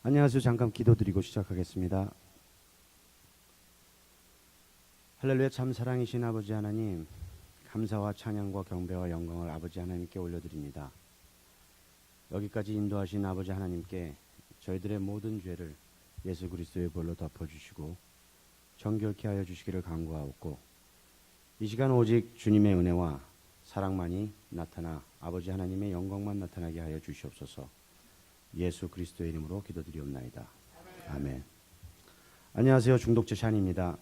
안녕하세요. 잠깐 기도드리고 시작하겠습니다. 할렐루야. 참 사랑이신 아버지 하나님, 감사와 찬양과 경배와 영광을 아버지 하나님께 올려드립니다. 여기까지 인도하신 아버지 하나님께 저희들의 모든 죄를 예수 그리스도의 볼로 덮어주시고 정결케 하여 주시기를 간구하옵고, 이 시간 오직 주님의 은혜와 사랑만이 나타나 아버지 하나님의 영광만 나타나게 하여 주시옵소서. 예수 그리스도의 이름으로 기도드리옵나이다. 아멘. 안녕하세요. 중독자 샨입니다.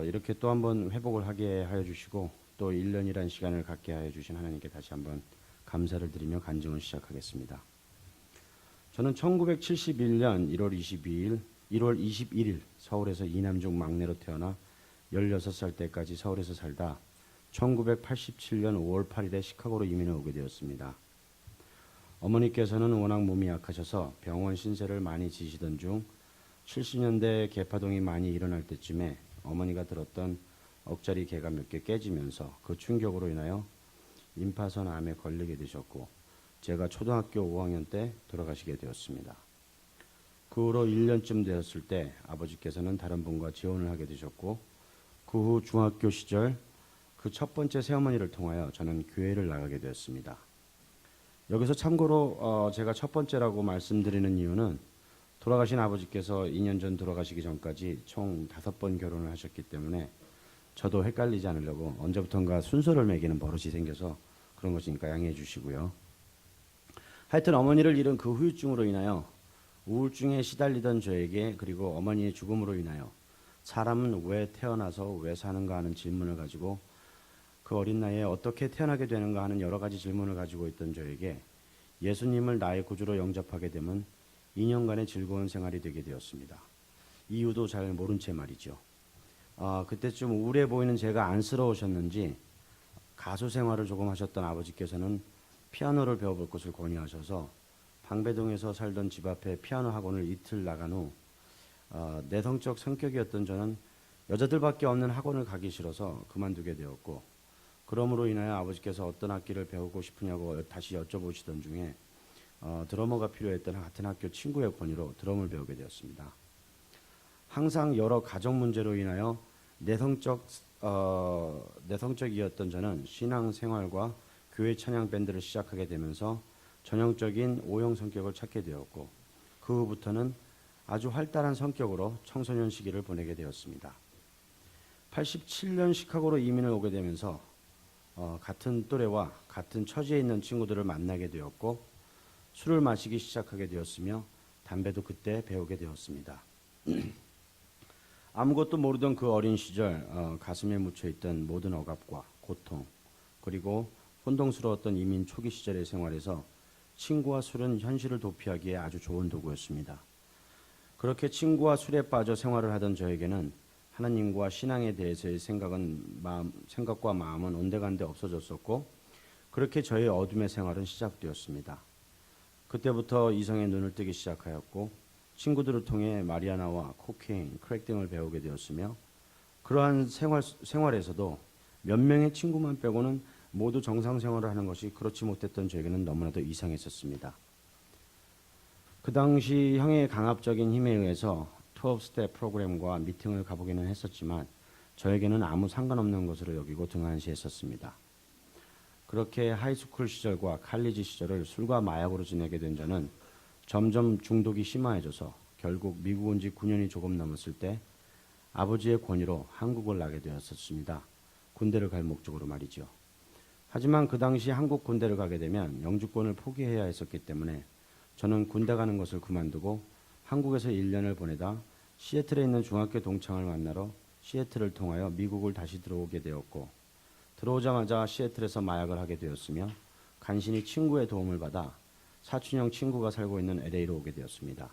이렇게 또 한번 회복을 하게 하여 주시고 또 1년이라는 시간을 갖게 하여 주신 하나님께 다시 한번 감사를 드리며 간증을 시작하겠습니다. 저는 1971년 1월 21일 서울에서 이남중 막내로 태어나 16살 때까지 서울에서 살다 1987년 5월 8일에 시카고로 이민을 오게 되었습니다. 어머니께서는 워낙 몸이 약하셔서 병원 신세를 많이 지시던 중 70년대 개파동이 많이 일어날 때쯤에 어머니가 들었던 억짜리 개가 몇 개 깨지면서 그 충격으로 인하여 임파선 암에 걸리게 되셨고, 제가 초등학교 5학년 때 돌아가시게 되었습니다. 그 후로 1년쯤 되었을 때 아버지께서는 다른 분과 재혼을 하게 되셨고, 그 후 중학교 시절 그 첫 번째 새어머니를 통하여 저는 교회를 나가게 되었습니다. 여기서 참고로 제가 첫 번째라고 말씀드리는 이유는 돌아가신 아버지께서 2년 전 돌아가시기 전까지 총 5번 결혼을 하셨기 때문에 저도 헷갈리지 않으려고 언제부턴가 순서를 매기는 버릇이 생겨서 그런 것이니까 양해해 주시고요. 하여튼 어머니를 잃은 그 후유증으로 인하여 우울증에 시달리던 저에게, 그리고 어머니의 죽음으로 인하여 사람은 왜 태어나서 왜 사는가 하는 질문을 가지고, 그 어린 나이에 어떻게 태어나게 되는가 하는 여러 가지 질문을 가지고 있던 저에게 예수님을 나의 구주로 영접하게 되면 2년간의 즐거운 생활이 되게 되었습니다. 이유도 잘 모른 채 말이죠. 그때쯤 우울해 보이는 제가 안쓰러우셨는지 가수 생활을 조금 하셨던 아버지께서는 피아노를 배워볼 것을 권유하셔서 방배동에서 살던 집 앞에 피아노 학원을 이틀 나간 후 내성적 성격이었던 저는 여자들밖에 없는 학원을 가기 싫어서 그만두게 되었고, 그러므로 인하여 아버지께서 어떤 악기를 배우고 싶으냐고 다시 여쭤보시던 중에 드러머가 필요했던 같은 학교 친구의 권유로 드럼을 배우게 되었습니다. 항상 여러 가정 문제로 인하여 내성적이었던 저는 신앙생활과 교회 찬양 밴드를 시작하게 되면서 전형적인 O형 성격을 찾게 되었고, 그 후부터는 아주 활달한 성격으로 청소년 시기를 보내게 되었습니다. 87년 시카고로 이민을 오게 되면서 같은 또래와 같은 처지에 있는 친구들을 만나게 되었고, 술을 마시기 시작하게 되었으며 담배도 그때 배우게 되었습니다. 아무것도 모르던 그 어린 시절 가슴에 묻혀있던 모든 억압과 고통, 그리고 혼동스러웠던 이민 초기 시절의 생활에서 친구와 술은 현실을 도피하기에 아주 좋은 도구였습니다. 그렇게 친구와 술에 빠져 생활을 하던 저에게는 하나님과 신앙에 대해서의 생각과 마음은 온데간데 없어졌었고, 그렇게 저의 어둠의 생활은 시작되었습니다. 그때부터 이성의 눈을 뜨기 시작하였고, 친구들을 통해 마리아나와 코케인, 크랙 등을 배우게 되었으며, 그러한 생활에서도 몇 명의 친구만 빼고는 모두 정상 생활을 하는 것이 그렇지 못했던 저에게는 너무나도 이상했었습니다. 그 당시 형의 강압적인 힘에 의해서 12스텝 프로그램과 미팅을 가보기는 했었지만 저에게는 아무 상관없는 것으로 여기고 등한시했었습니다. 그렇게 하이스쿨 시절과 칼리지 시절을 술과 마약으로 지내게 된 저는 점점 중독이 심화해져서 결국 미국 온 지 9년이 조금 넘었을 때 아버지의 권유로 한국을 나게 되었었습니다. 군대를 갈 목적으로 말이죠. 하지만 그 당시 한국 군대를 가게 되면 영주권을 포기해야 했었기 때문에 저는 군대 가는 것을 그만두고 한국에서 1년을 보내다 시애틀에 있는 중학교 동창을 만나러 시애틀을 통하여 미국을 다시 들어오게 되었고, 들어오자마자 시애틀에서 마약을 하게 되었으며 간신히 친구의 도움을 받아 사촌형 친구가 살고 있는 LA로 오게 되었습니다.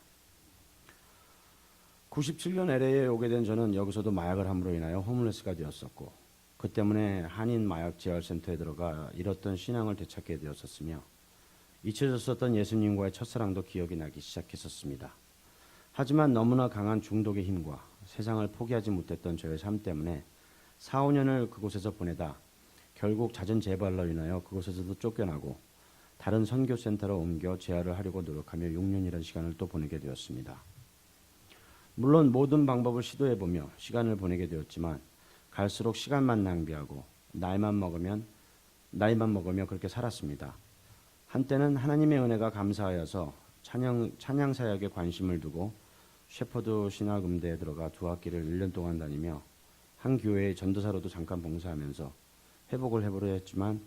97년 LA에 오게 된 저는 여기서도 마약을 함으로 인하여 홈레스가 되었었고, 그 때문에 한인 마약 재활센터에 들어가 잃었던 신앙을 되찾게 되었었으며 잊혀졌었던 예수님과의 첫사랑도 기억이 나기 시작했었습니다. 하지만 너무나 강한 중독의 힘과 세상을 포기하지 못했던 저의 삶 때문에 4, 5년을 그곳에서 보내다 결국 잦은 재발로 인하여 그곳에서도 쫓겨나고 다른 선교센터로 옮겨 재활을 하려고 노력하며 6년이라는 시간을 또 보내게 되었습니다. 물론 모든 방법을 시도해보며 시간을 보내게 되었지만 갈수록 시간만 낭비하고 나이만 먹으며 그렇게 살았습니다. 한때는 하나님의 은혜가 감사하여서 찬양 사역에 관심을 두고 셰퍼드 신학음대에 들어가 두 학기를 1년 동안 다니며 한 교회의 전도사로도 잠깐 봉사하면서 회복을 해보려 했지만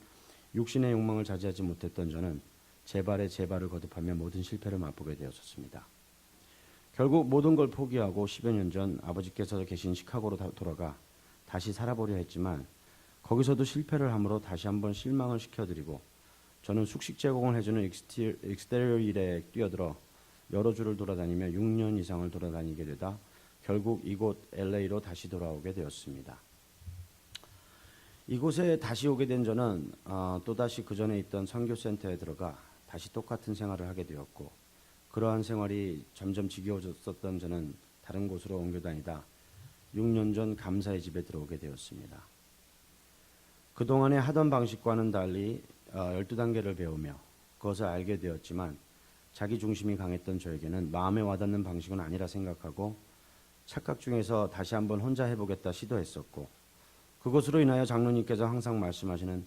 육신의 욕망을 자제하지 못했던 저는 재발에 재발을 거듭하며 모든 실패를 맛보게 되었습니다. 결국 모든 걸 포기하고 10여 년 전 아버지께서 계신 시카고로 돌아가 다시 살아보려 했지만 거기서도 실패를 함으로 다시 한번 실망을 시켜드리고 저는 숙식 제공을 해주는 익스테리어 일에 뛰어들어 여러 주를 돌아다니며 6년 이상을 돌아다니게 되다 결국 이곳 LA로 다시 돌아오게 되었습니다. 이곳에 다시 오게 된 저는 또다시 그 전에 있던 선교센터에 들어가 다시 똑같은 생활을 하게 되었고 그러한 생활이 점점 지겨워졌었던 저는 다른 곳으로 옮겨 다니다 6년 전 감사의 집에 들어오게 되었습니다. 그동안에 하던 방식과는 달리 12단계를 배우며 그것을 알게 되었지만 자기 중심이 강했던 저에게는 마음에 와닿는 방식은 아니라 생각하고 착각 중에서 다시 한번 혼자 해보겠다 시도했었고 그것으로 인하여 장로님께서 항상 말씀하시는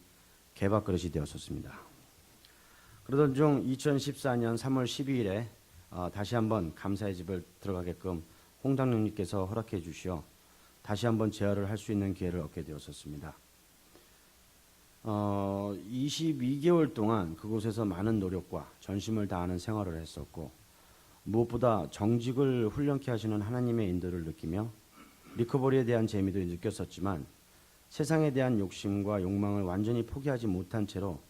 개밥 그릇이 되었었습니다. 그러던 중 2014년 3월 12일에 다시 한번 감사의 집을 들어가게끔 홍 장로님께서 허락해 주시어 다시 한번 재활을 할 수 있는 기회를 얻게 되었었습니다. 22개월 동안 그곳에서 많은 노력과 전심을 다하는 생활을 했었고 무엇보다 정직을 훈련케 하시는 하나님의 인도를 느끼며 리커버리에 대한 재미도 느꼈었지만 세상에 대한 욕심과 욕망을 완전히 포기하지 못한 채로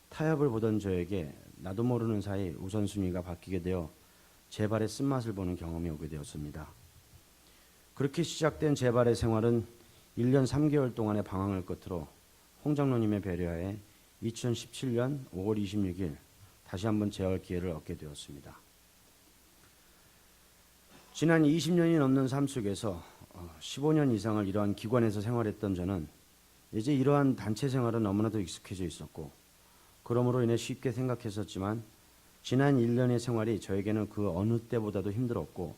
타협을 보던 저에게 나도 모르는 사이 우선순위가 바뀌게 되어 재발의 쓴맛을 보는 경험이 오게 되었습니다. 그렇게 시작된 재발의 생활은 1년 3개월 동안의 방황을 끝으로 홍 장로님의 배려하에 2017년 5월 26일 다시 한번 재활 기회를 얻게 되었습니다. 지난 20년이 넘는 삶 속에서 15년 이상을 이러한 기관에서 생활했던 저는 이제 이러한 단체 생활은 너무나도 익숙해져 있었고 그러므로 인해 쉽게 생각했었지만 지난 1년의 생활이 저에게는 그 어느 때보다도 힘들었고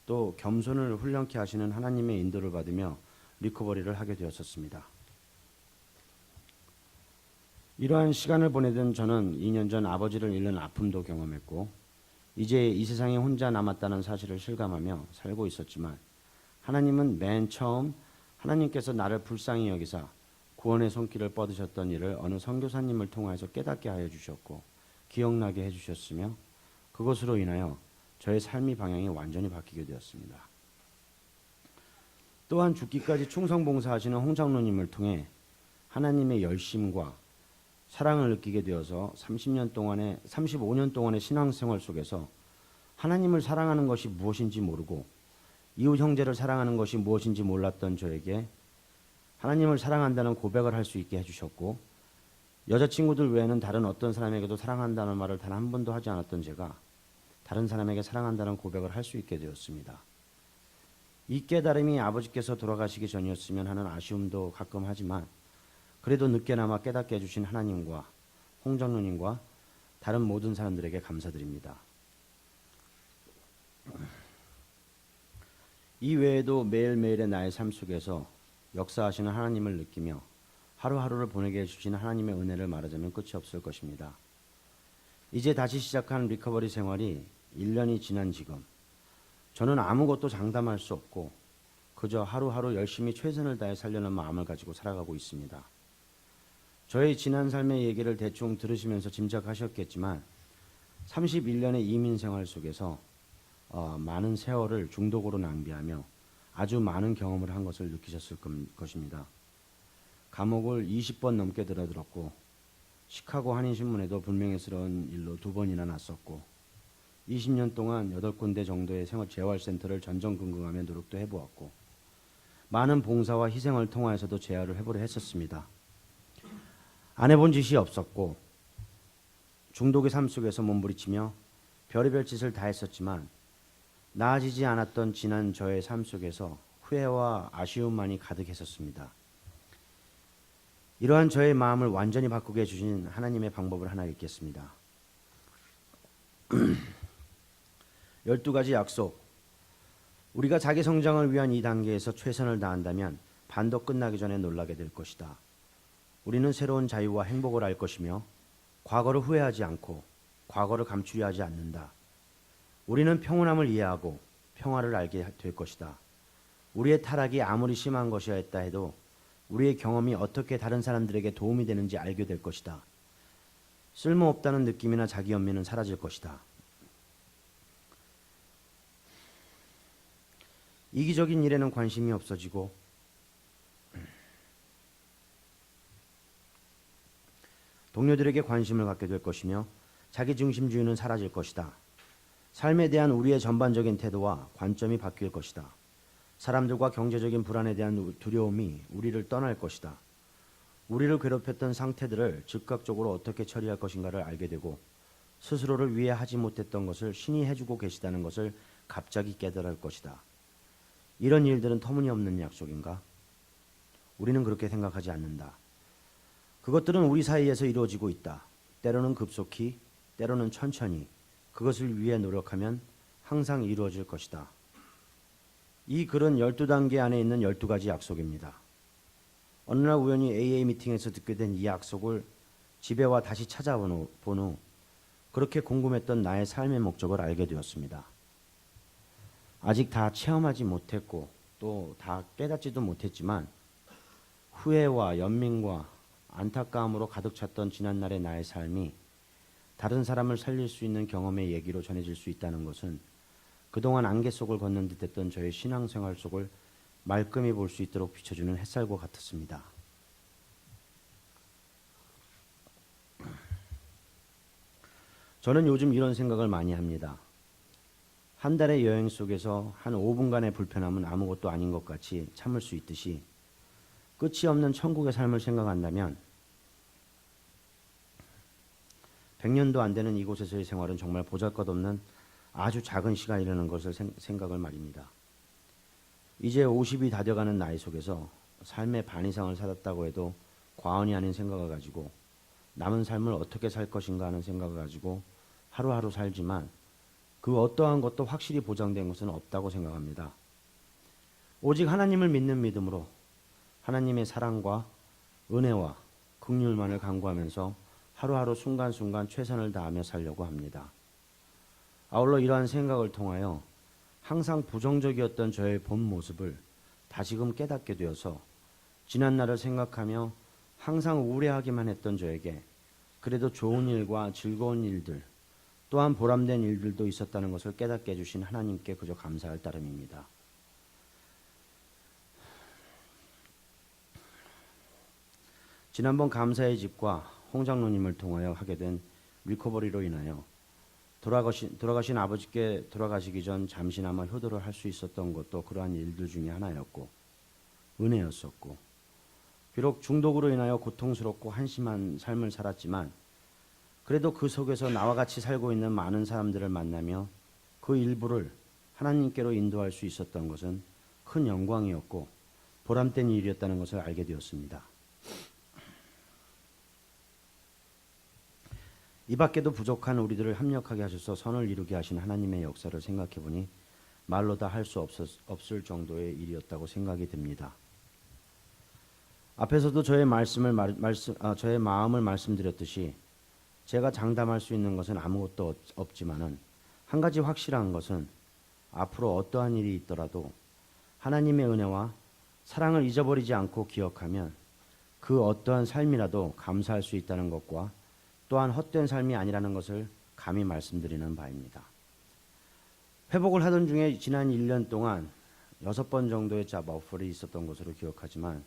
또 겸손을 훈련케 하시는 하나님의 인도를 받으며 리커버리를 하게 되었었습니다. 이러한 시간을 보내던 저는 2년 전 아버지를 잃는 아픔도 경험했고 이제 이 세상에 혼자 남았다는 사실을 실감하며 살고 있었지만 하나님은 맨 처음 하나님께서 나를 불쌍히 여기사 구원의 손길을 뻗으셨던 일을 어느 선교사님을 통하여서 깨닫게 하여 주셨고 기억나게 해주셨으며 그것으로 인하여 저의 삶의 방향이 완전히 바뀌게 되었습니다. 또한 죽기까지 충성봉사하시는 홍 장로님을 통해 하나님의 열심과 사랑을 느끼게 되어서 35년 동안의 신앙생활 속에서 하나님을 사랑하는 것이 무엇인지 모르고 이웃 형제를 사랑하는 것이 무엇인지 몰랐던 저에게 하나님을 사랑한다는 고백을 할 수 있게 해주셨고 여자친구들 외에는 다른 어떤 사람에게도 사랑한다는 말을 단 한 번도 하지 않았던 제가 다른 사람에게 사랑한다는 고백을 할 수 있게 되었습니다. 이 깨달음이 아버지께서 돌아가시기 전이었으면 하는 아쉬움도 가끔 하지만 그래도 늦게나마 깨닫게 해주신 하나님과 홍 장로님과 다른 모든 사람들에게 감사드립니다. 이 외에도 매일매일의 나의 삶 속에서 역사하시는 하나님을 느끼며 하루하루를 보내게 해주신 하나님의 은혜를 말하자면 끝이 없을 것입니다. 이제 다시 시작한 리커버리 생활이 1년이 지난 지금 저는 아무것도 장담할 수 없고 그저 하루하루 열심히 최선을 다해 살려는 마음을 가지고 살아가고 있습니다. 저의 지난 삶의 얘기를 대충 들으시면서 짐작하셨겠지만 31년의 이민 생활 속에서 많은 세월을 중독으로 낭비하며 아주 많은 경험을 한 것을 느끼셨을 것입니다. 감옥을 20번 넘게 들어들었고 시카고 한인신문에도 불명예스러운 일로 2번이나 났었고 20년 동안 8군데 정도의 재활센터를 전전긍긍하며 노력도 해보았고 많은 봉사와 희생을 통하여서도 재활을 해보려 했었습니다. 안 해본 짓이 없었고 중독의 삶 속에서 몸부리치며 별의별 짓을 다 했었지만 나아지지 않았던 지난 저의 삶 속에서 후회와 아쉬움만이 가득했었습니다. 이러한 저의 마음을 완전히 바꾸게 해주신 하나님의 방법을 하나 읽겠습니다. 12가지 약속. 우리가 자기 성장을 위한 이 단계에서 최선을 다한다면 반도 끝나기 전에 놀라게 될 것이다. 우리는 새로운 자유와 행복을 알 것이며 과거를 후회하지 않고 과거를 감추려 하지 않는다. 우리는 평온함을 이해하고 평화를 알게 될 것이다. 우리의 타락이 아무리 심한 것이었다 해도 우리의 경험이 어떻게 다른 사람들에게 도움이 되는지 알게 될 것이다. 쓸모없다는 느낌이나 자기 연민은 사라질 것이다. 이기적인 일에는 관심이 없어지고 동료들에게 관심을 갖게 될 것이며 자기중심주의는 사라질 것이다. 삶에 대한 우리의 전반적인 태도와 관점이 바뀔 것이다. 사람들과 경제적인 불안에 대한 두려움이 우리를 떠날 것이다. 우리를 괴롭혔던 상태들을 즉각적으로 어떻게 처리할 것인가를 알게 되고 스스로를 위해 하지 못했던 것을 신이 해주고 계시다는 것을 갑자기 깨달을 것이다. 이런 일들은 터무니없는 약속인가? 우리는 그렇게 생각하지 않는다. 그것들은 우리 사이에서 이루어지고 있다. 때로는 급속히, 때로는 천천히 그것을 위해 노력하면 항상 이루어질 것이다. 이 글은 12단계 안에 있는 12가지 약속입니다. 어느 날 우연히 AA 미팅에서 듣게 된 이 약속을 집에 와 다시 찾아본 후 그렇게 궁금했던 나의 삶의 목적을 알게 되었습니다. 아직 다 체험하지 못했고 또 다 깨닫지도 못했지만 후회와 연민과 안타까움으로 가득 찼던 지난날의 나의 삶이 다른 사람을 살릴 수 있는 경험의 얘기로 전해질 수 있다는 것은 그동안 안개 속을 걷는 듯했던 저의 신앙생활 속을 말끔히 볼 수 있도록 비춰주는 햇살과 같았습니다. 저는 요즘 이런 생각을 많이 합니다. 한 달의 여행 속에서 한 5분간의 불편함은 아무것도 아닌 것 같이 참을 수 있듯이 끝이 없는 천국의 삶을 생각한다면 100년도 안 되는 이곳에서의 생활은 정말 보잘것없는 아주 작은 시간이라는 것을 생각을 말입니다. 이제 50이 다 돼가는 나이 속에서 삶의 반 이상을 살았다고 해도 과언이 아닌 생각을 가지고 남은 삶을 어떻게 살 것인가 하는 생각을 가지고 하루하루 살지만 그 어떠한 것도 확실히 보장된 것은 없다고 생각합니다. 오직 하나님을 믿는 믿음으로 하나님의 사랑과 은혜와 긍휼만을 간구하면서 하루하루 순간순간 최선을 다하며 살려고 합니다. 아울러 이러한 생각을 통하여 항상 부정적이었던 저의 본 모습을 다시금 깨닫게 되어서 지난날을 생각하며 항상 우울해하기만 했던 저에게 그래도 좋은 일과 즐거운 일들 또한 보람된 일들도 있었다는 것을 깨닫게 해주신 하나님께 그저 감사할 따름입니다. 지난번 감사의 집과 홍 장로님을 통하여 하게 된 리커버리로 인하여 돌아가신 아버지께 돌아가시기 전 잠시나마 효도를 할 수 있었던 것도 그러한 일들 중에 하나였고 은혜였었고 비록 중독으로 인하여 고통스럽고 한심한 삶을 살았지만 그래도 그 속에서 나와 같이 살고 있는 많은 사람들을 만나며 그 일부를 하나님께로 인도할 수 있었던 것은 큰 영광이었고 보람된 일이었다는 것을 알게 되었습니다. 이 밖에도 부족한 우리들을 합력하게 하셔서 선을 이루게 하신 하나님의 역사를 생각해보니 말로 다 할 수 없을 정도의 일이었다고 생각이 듭니다. 앞에서도 저의 마음을 말씀드렸듯이 제가 장담할 수 있는 것은 아무것도 없지만은 한 가지 확실한 것은 앞으로 어떠한 일이 있더라도 하나님의 은혜와 사랑을 잊어버리지 않고 기억하면 그 어떠한 삶이라도 감사할 수 있다는 것과 또한 헛된 삶이 아니라는 것을 감히 말씀드리는 바입니다. 회복을 하던 중에 지난 1년 동안 6번 정도의 잡아오펄이 있었던 것으로 기억하지만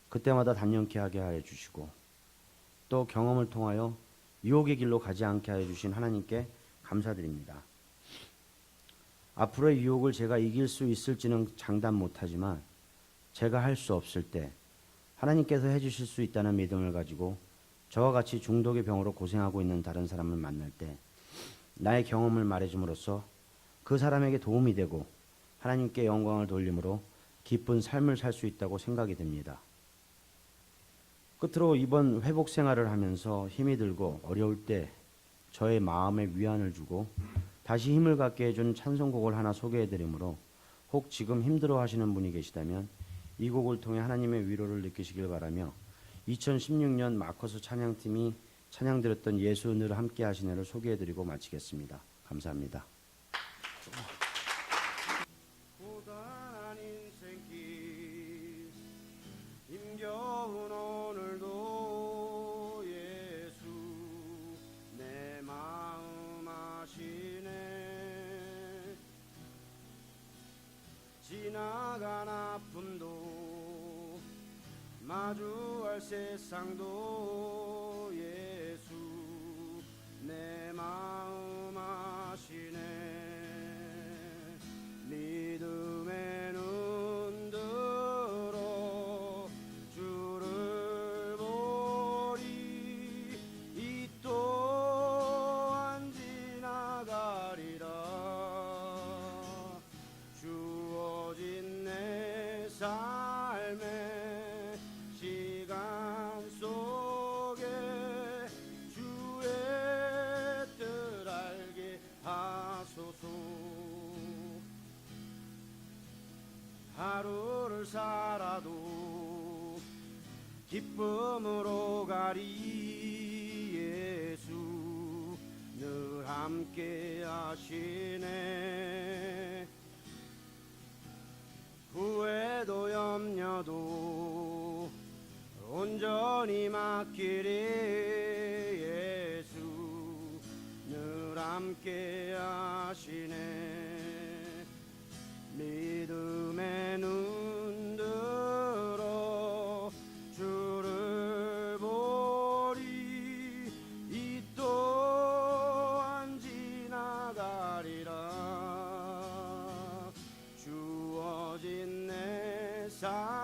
그때마다 단연케 하게 하여 주시고 또 경험을 통하여 유혹의 길로 가지 않게 하여 주신 하나님께 감사드립니다. 앞으로의 유혹을 제가 이길 수 있을지는 장담 못하지만 제가 할 수 없을 때 하나님께서 해주실 수 있다는 믿음을 가지고 저와 같이 중독의 병으로 고생하고 있는 다른 사람을 만날 때 나의 경험을 말해줌으로써 그 사람에게 도움이 되고 하나님께 영광을 돌림으로 기쁜 삶을 살 수 있다고 생각이 됩니다. 끝으로 이번 회복 생활을 하면서 힘이 들고 어려울 때 저의 마음에 위안을 주고 다시 힘을 갖게 해준 찬송곡을 하나 소개해드리므로 혹 지금 힘들어 하시는 분이 계시다면 이 곡을 통해 하나님의 위로를 느끼시길 바라며 2016년 마커스 찬양팀이 찬양드렸던 예수 늘 함께 하시네를 소개해드리고 마치겠습니다. 감사합니다. 고단한 인생길 힘겨운 오늘도 예수 내 마음 아시네. 지나간 아픔도 마주할 세상도 예수 내 마음 아시네. 믿음의 눈 들어 주를 보리. 이 또한 지나가리라. 주어진 내 삶의 시간 속에 주의 뜻 알게 하소서. 하루를 살아도 기쁨으로 가리. 예수 늘 함께 하시네. 후회도 염려도 온전히 맡기리. 예수 늘 함께 하시네. 믿음의 눈 들어 주를 보리. 이 또한 지나가리라. 주어진 내 삶